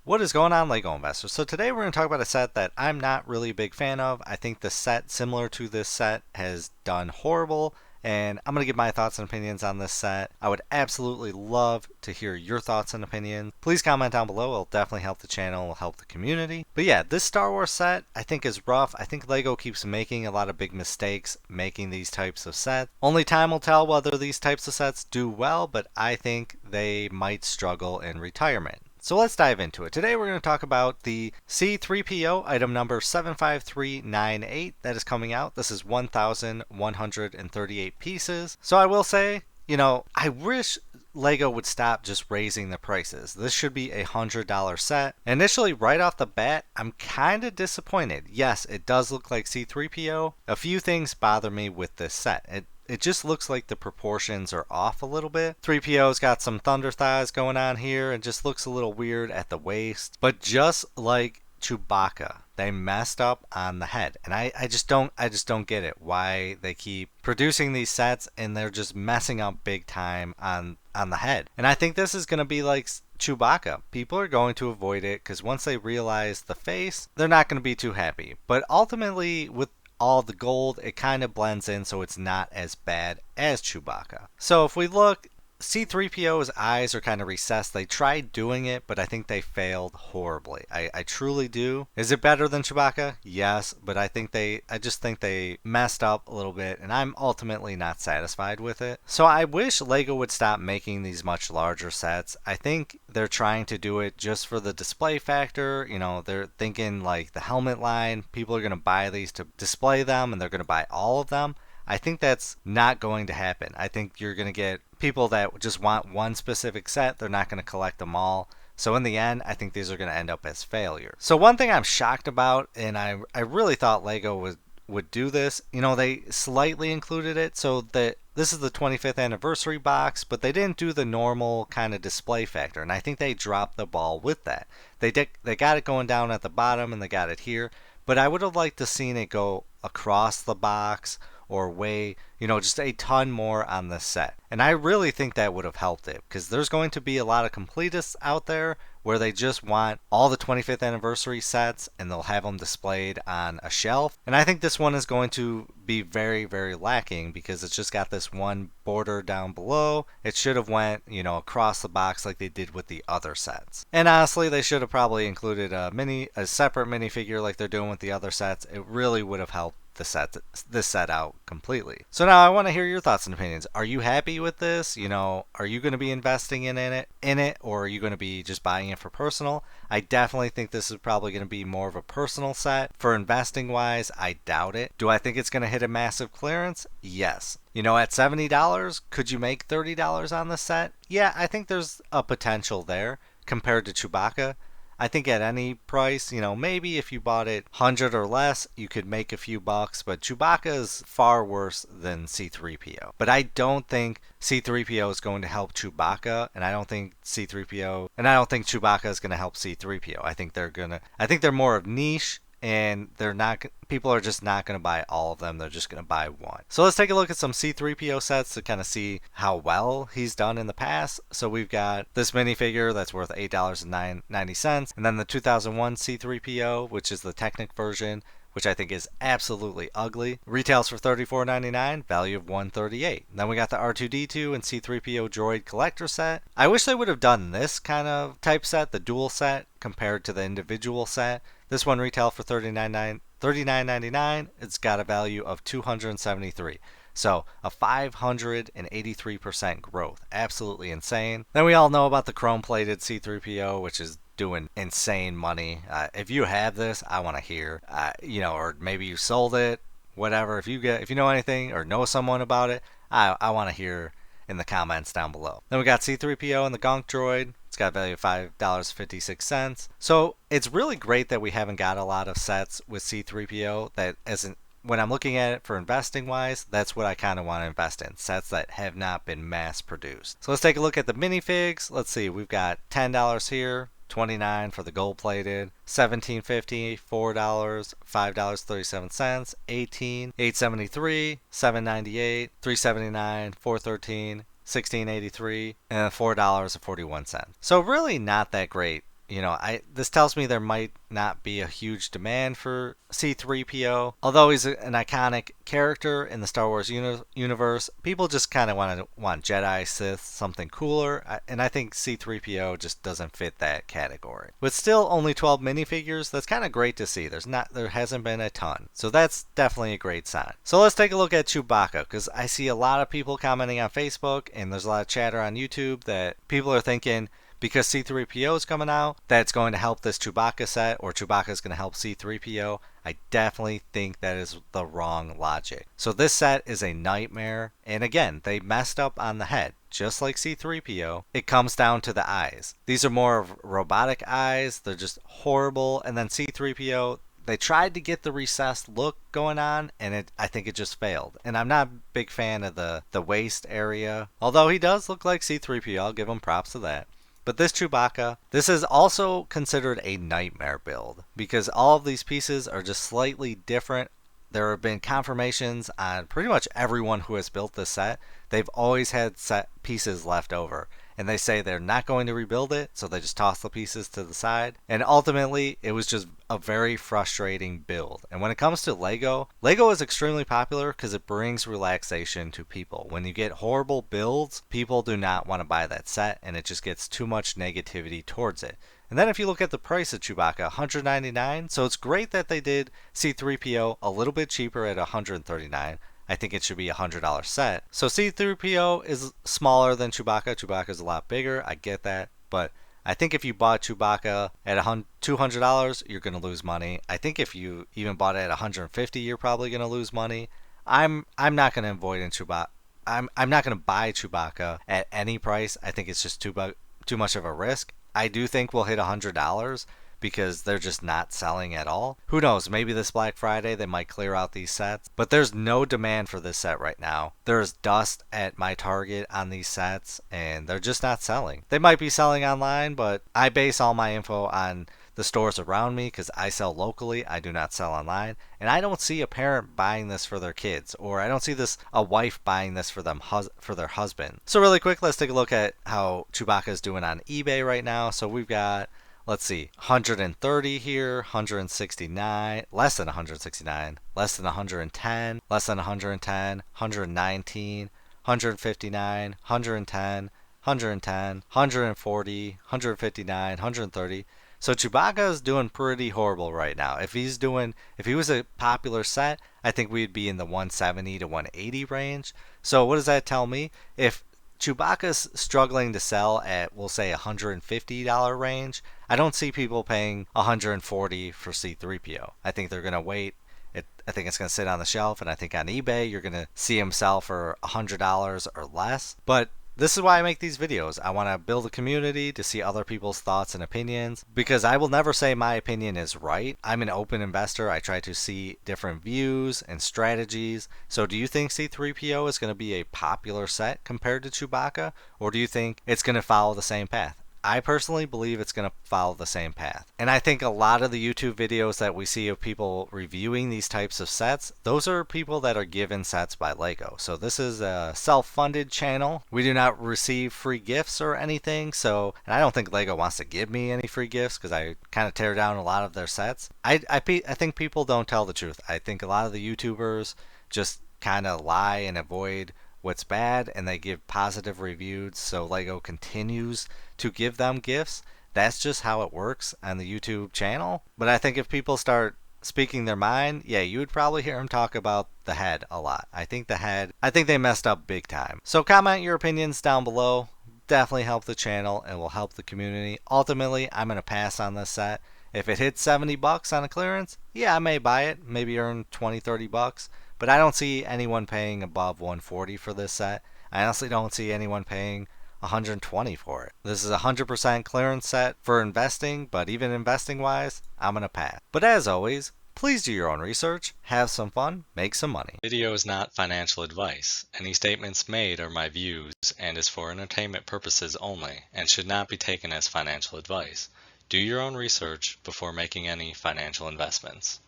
What is going on, LEGO investors? So today we're going to talk about a set that I'm not really a big fan of. I think the set similar to this set has done horrible, and I'm going to give my thoughts and opinions on this set. I would absolutely love to hear your thoughts and opinions. Please comment down below. It'll definitely help the channel, it'll help the community. But yeah, this Star Wars set I think is rough. I think LEGO keeps making a lot of big mistakes making these types of sets. Only time will tell whether these types of sets do well, but I think they might struggle in retirement. So let's dive into it. Today we're going to talk about the C3PO item number 75398 that is coming out. This is 1,138 pieces. So I will say, I wish LEGO would stop just raising the prices. This should be a $100 set. Initially, right off the bat, I'm kind of disappointed. Yes, it does look like C3PO. A few things bother me with this set. It just looks like the proportions are off a little bit. 3PO's got some thunder thighs going on here and just looks a little weird at the waist. But just like Chewbacca, they messed up on the head. And I just don't get it why they keep producing these sets and they're just messing up big time on the head. And I think this is going to be like Chewbacca. People are going to avoid it because once they realize the face, they're not going to be too happy. But ultimately, with all the gold, it kind of blends in so it's not as bad as Chewbacca. So if we look, C3PO's eyes are kind of recessed. They tried doing it, but I think they failed horribly. I truly do. Is it better than Chewbacca? Yes, but I just think they messed up a little bit, and I'm ultimately not satisfied with it. So I wish LEGO would stop making these much larger sets. I think they're trying to do it just for the display factor. They're thinking like the helmet line, people are going to buy these to display them, and they're going to buy all of them. I think that's not going to happen. I think you're going to get people that just want one specific set. They're not going to collect them all. So in the end, I think these are going to end up as failures. So one thing I'm shocked about, and I really thought LEGO would do this, they slightly included it so that this is the 25th anniversary box, but they didn't do the normal kind of display factor, and I think they dropped the ball with that. They got it going down at the bottom, and they got it here, but I would have liked to seen it go across the box or weigh, just a ton more on the set. And I really think that would have helped it because there's going to be a lot of completists out there where they just want all the 25th anniversary sets and they'll have them displayed on a shelf. And I think this one is going to be very, very lacking because it's just got this one border down below. It should have went, across the box like they did with the other sets. And honestly, they should have probably included a separate minifigure like they're doing with the other sets. It really would have helped this set out completely. So now I want to hear your thoughts and opinions. Are you happy with this? Are you going to be investing in it, or are you going to be just buying it for personal? I definitely think this is probably going to be more of a personal set. For investing wise, I doubt it. Do I think it's going to hit a massive clearance? Yes. At $70, could you make $30 on the set? Yeah, I think there's a potential there compared to Chewbacca. I think at any price, maybe if you bought it 100 or less, you could make a few bucks, but Chewbacca is far worse than C3PO. But I don't think C3PO is going to help Chewbacca, and I don't think Chewbacca is going to help C3PO. I think they're more of niche, and people are just not going to buy all of them. They're just going to buy one. So let's take a look at some C3PO sets to kind of see how well he's done in the past. So we've got this minifigure that's worth $8.90, and then the 2001 C3PO, which is the Technic version, which I think is absolutely ugly. Retails for $34.99, value of $138. Then we got the R2-D2 and C3PO droid collector set. I wish they would have done this kind of type set, the dual set, compared to the individual set. This one retailed for $39.99. It's got a value of $273. So a 583% growth. Absolutely insane. Then we all know about the chrome-plated C3PO, which is doing insane money. If you have this, I want to hear. Or maybe you sold it, whatever. If you know anything or know someone about it, I want to hear in the comments down below. Then we got C3PO and the Gonk droid. It's got a value of $5.56. So it's really great that we haven't got a lot of sets with C3PO when I'm looking at it for investing wise, that's what I kind of want to invest in. Sets that have not been mass produced. So let's take a look at the minifigs. Let's see, we've got $10 here, $29 for the gold plated, $17.50, $4, $5.37, $18, $8.73, $7.98, $3.79, $4.13, $16.83, and $4.41. So really not that great this tells me there might not be a huge demand for C3PO. Although he's an iconic character in the Star Wars universe, people just kind of want Jedi, Sith, something cooler, and I think C3PO just doesn't fit that category. With still only 12 minifigures, that's kind of great to see. There hasn't been a ton, so that's definitely a great sign. So let's take a look at Chewbacca, because I see a lot of people commenting on Facebook, and there's a lot of chatter on YouTube that people are thinking, because C3PO is coming out, that's going to help this Chewbacca set, or Chewbacca is going to help C3PO. I definitely think that is the wrong logic. So this set is a nightmare, and again, they messed up on the head. Just like C3PO, it comes down to the eyes. These are more of robotic eyes, they're just horrible, and then C3PO, they tried to get the recessed look going on, and I think it just failed. And I'm not a big fan of the waist area, although he does look like C3PO, I'll give him props to that. But this Chewbacca, this is also considered a nightmare build because all of these pieces are just slightly different. There have been confirmations on pretty much everyone who has built this set. They've always had set pieces left over, and they say they're not going to rebuild it, so they just toss the pieces to the side. And ultimately, it was just a very frustrating build. And when it comes to Lego is extremely popular because it brings relaxation to people. When you get horrible builds, people do not want to buy that set, and it just gets too much negativity towards it. And then if you look at the price of Chewbacca, $199, so it's great that they did C3PO a little bit cheaper at $139. I think it should be a $100 set. So C3PO is smaller than Chewbacca. Chewbacca is a lot bigger. I get that. But I think if you bought Chewbacca at $200, you're going to lose money. I think if you even bought it at $150, you're probably going to lose money. I'm not going to avoid in Chewbacca. I'm not going to buy Chewbacca at any price. I think it's just too much of a risk. I do think we'll hit $100 because they're just not selling at all. Who knows, maybe this Black Friday they might clear out these sets, but there's no demand for this set right now. There's dust at my Target on these sets and they're just not selling. They might be selling online, but I base all my info on the stores around me because I sell locally. I do not sell online, and I don't see a parent buying this for their kids, or I don't see a wife buying this for their husband. So really quick, let's take a look at how Chewbacca is doing on eBay right now. So we've got, let's see, 130 here, 169, less than 169, less than 110, less than 110, 119, 159, 110, 110, 140, 159, 130. So Chewbacca is doing pretty horrible right now. If he was a popular set, I think we'd be in the 170 to 180 range. So what does that tell me? If Chewbacca's struggling to sell at, we'll say, $150 range, I don't see people paying $140 for C3PO. I think they're going to wait. I think it's going to sit on the shelf, and I think on eBay you're going to see him sell for $100 or less. But this is why I make these videos. I want to build a community to see other people's thoughts and opinions, because I will never say my opinion is right. I'm an open investor. I try to see different views and strategies. So do you think C3PO is going to be a popular set compared to Chewbacca, or do you think it's going to follow the same path? I personally believe it's going to follow the same path. And I think a lot of the YouTube videos that we see of people reviewing these types of sets, those are people that are given sets by Lego. So this is a self-funded channel. We do not receive free gifts or anything. And I don't think Lego wants to give me any free gifts because I kind of tear down a lot of their sets. I think people don't tell the truth. I think a lot of the YouTubers just kind of lie and avoid what's bad, and they give positive reviews so Lego continues to give them gifts. That's just how it works on the YouTube channel. But I think if people start speaking their mind, yeah, you would probably hear them talk about the head a lot. I think they messed up big time. So comment your opinions down below. Definitely help the channel and will help the community. Ultimately, I'm going to pass on this set. If it hits $70 on a clearance, yeah, I may buy it, maybe earn $20-$30. But I don't see anyone paying above $140 for this set. I honestly don't see anyone paying $120 for it. This is a 100% clearance set for investing, but even investing wise, I'm going to pass. But as always, please do your own research, have some fun, make some money. Video is not financial advice. Any statements made are my views and is for entertainment purposes only and should not be taken as financial advice. Do your own research before making any financial investments.